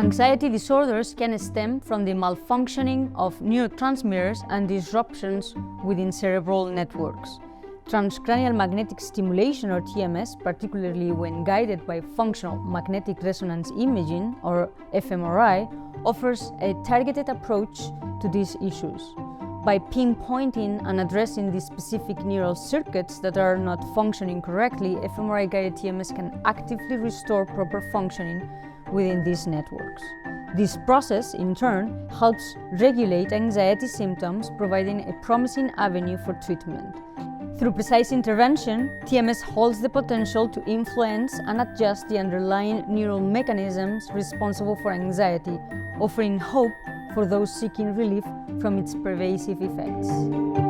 Anxiety disorders can stem from the malfunctioning of neurotransmitters and disruptions within cerebral networks. Transcranial magnetic stimulation, or TMS, particularly when guided by functional magnetic resonance imaging, or fMRI, offers a targeted approach to these issues. By pinpointing and addressing the specific neural circuits that are not functioning correctly, fMRI-guided TMS can actively restore proper functioning within these networks. This process, in turn, helps regulate anxiety symptoms, providing a promising avenue for treatment. Through precise intervention, TMS holds the potential to influence and adjust the underlying neural mechanisms responsible for anxiety, offering hope for those seeking relief from its pervasive effects.